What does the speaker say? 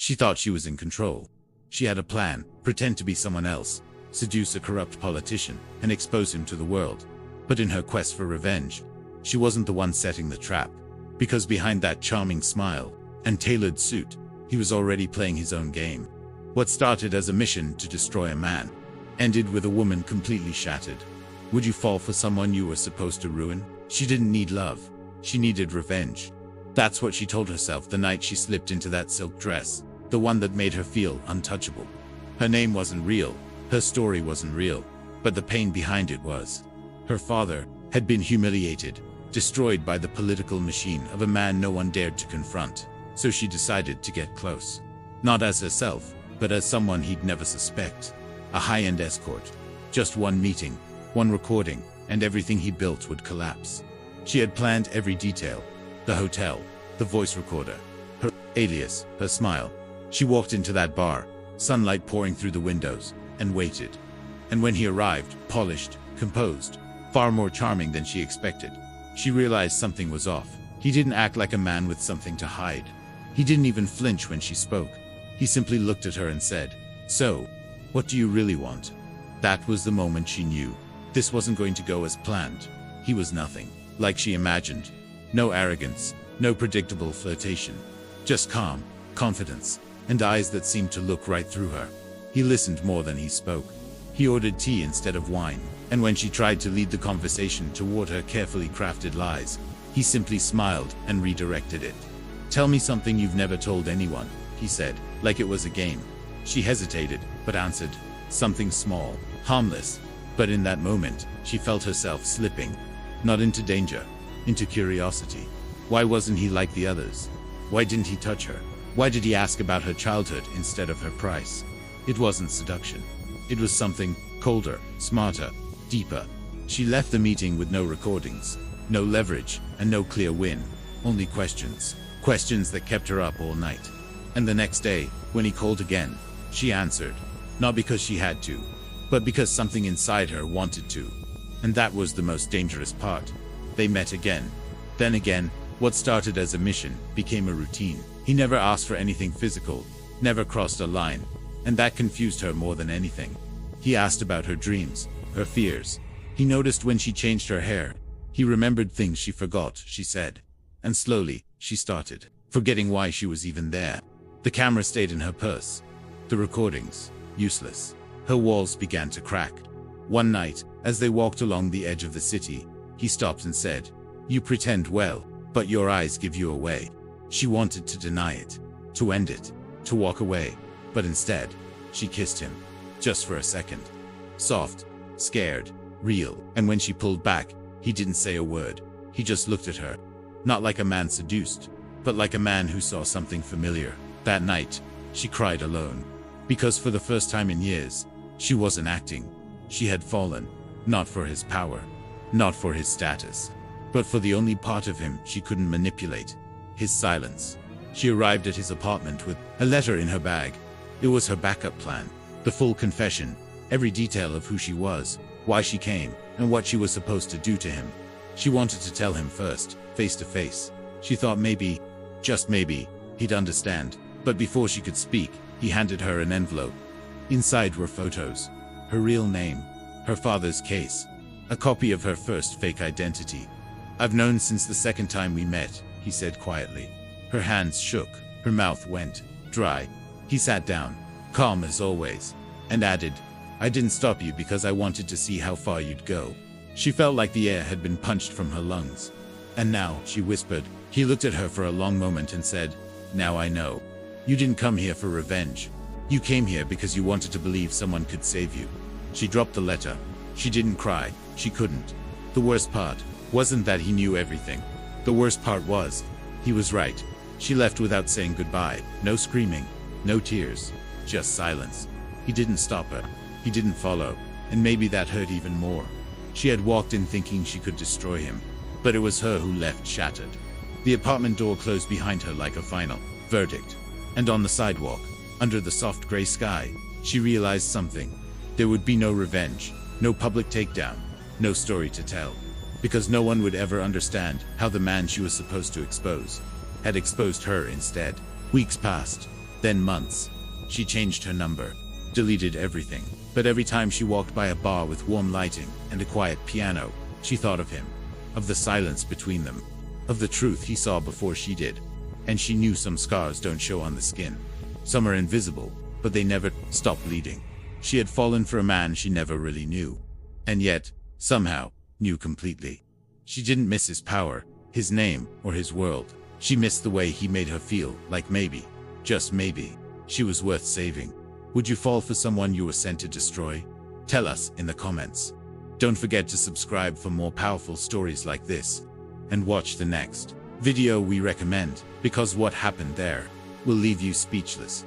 She thought she was in control. She had a plan: pretend to be someone else, seduce a corrupt politician, and expose him to the world. But in her quest for revenge, she wasn't the one setting the trap. Because behind that charming smile and tailored suit, he was already playing his own game. What started as a mission to destroy a man ended with a woman completely shattered. Would you fall for someone you were supposed to ruin? She didn't need love. She needed revenge. That's what she told herself the night she slipped into that silk dress, the one that made her feel untouchable. Her name wasn't real. Her story wasn't real. But the pain behind it was. Her father had been humiliated, destroyed by the political machine of a man no one dared to confront. So she decided to get close. Not as herself, but as someone he'd never suspect. A high-end escort. Just one meeting, one recording, and everything he built would collapse. She had planned every detail. The hotel, the voice recorder, her alias, her smile. She walked into that bar, sunlight pouring through the windows, and waited. And when he arrived, polished, composed, far more charming than she expected, she realized something was off. He didn't act like a man with something to hide. He didn't even flinch when she spoke. He simply looked at her and said, "So, what do you really want?" That was the moment she knew. This wasn't going to go as planned. He was nothing like she imagined. No arrogance, no predictable flirtation. Just calm, confidence, and eyes that seemed to look right through her. He listened more than he spoke. He ordered tea instead of wine, and when she tried to lead the conversation toward her carefully crafted lies, he simply smiled and redirected it. "Tell me something you've never told anyone," he said, like it was a game. She hesitated, but answered, "Something small, harmless." But in that moment, she felt herself slipping. Not into danger, into curiosity. Why wasn't he like the others? Why didn't he touch her? Why did he ask about her childhood instead of her price? It wasn't seduction. It was something colder, smarter, deeper. She left the meeting with no recordings, no leverage, and no clear win. Only questions. Questions that kept her up all night. And the next day, when he called again, she answered. Not because she had to, but because something inside her wanted to. And that was the most dangerous part. They met again. Then again, what started as a mission became a routine. He never asked for anything physical, never crossed a line, and that confused her more than anything. He asked about her dreams, her fears. He noticed when she changed her hair. He remembered things she forgot, she said. And slowly, she started forgetting why she was even there. The camera stayed in her purse. The recordings, useless. Her walls began to crack. One night, as they walked along the edge of the city, he stopped and said, "You pretend well, but your eyes give you away." She wanted to deny it, to end it, to walk away, but instead, she kissed him. Just for a second. Soft, scared, real. And when she pulled back, he didn't say a word. He just looked at her. Not like a man seduced, but like a man who saw something familiar. That night, she cried alone. Because for the first time in years, she wasn't acting. She had fallen. Not for his power. Not for his status. But for the only part of him she couldn't manipulate. His silence. She arrived at his apartment with a letter in her bag. It was her backup plan. The full confession. Every detail of who she was, why she came, and what she was supposed to do to him. She wanted to tell him first, face to face. She thought maybe, just maybe, he'd understand. But before she could speak, he handed her an envelope. Inside were photos. Her real name. Her father's case. A copy of her first fake identity. "I've known since the second time we met," he said quietly. Her hands shook. Her mouth went dry. He sat down, calm as always, and added, "I didn't stop you because I wanted to see how far you'd go." She felt like the air had been punched from her lungs. "And now," she whispered. He looked at her for a long moment and said, "Now I know. You didn't come here for revenge. You came here because you wanted to believe someone could save you." She dropped the letter. She didn't cry. She couldn't. The worst part wasn't that he knew everything. The worst part was, he was right. She left without saying goodbye. No screaming, no tears, just silence. He didn't stop her. He didn't follow. And maybe that hurt even more. She had walked in thinking she could destroy him. But it was her who left shattered. The apartment door closed behind her like a final verdict. And on the sidewalk, under the soft gray sky, she realized something. There would be no revenge, no public takedown, no story to tell. Because no one would ever understand how the man she was supposed to expose had exposed her instead. Weeks passed. then months. She changed her number, deleted everything, but every time she walked by a bar with warm lighting and a quiet piano, she thought of him, of the silence between them, of the truth he saw before she did. And she knew some scars don't show on the skin. Some are invisible, but they never stop bleeding. She had fallen for a man she never really knew, and yet, somehow, knew completely. She didn't miss his power, his name, or his world. She missed the way he made her feel like maybe, just maybe, she was worth saving. Would you fall for someone you were sent to destroy? Tell us in the comments. Don't forget to subscribe for more powerful stories like this, and watch the next video we recommend, because what happened there will leave you speechless.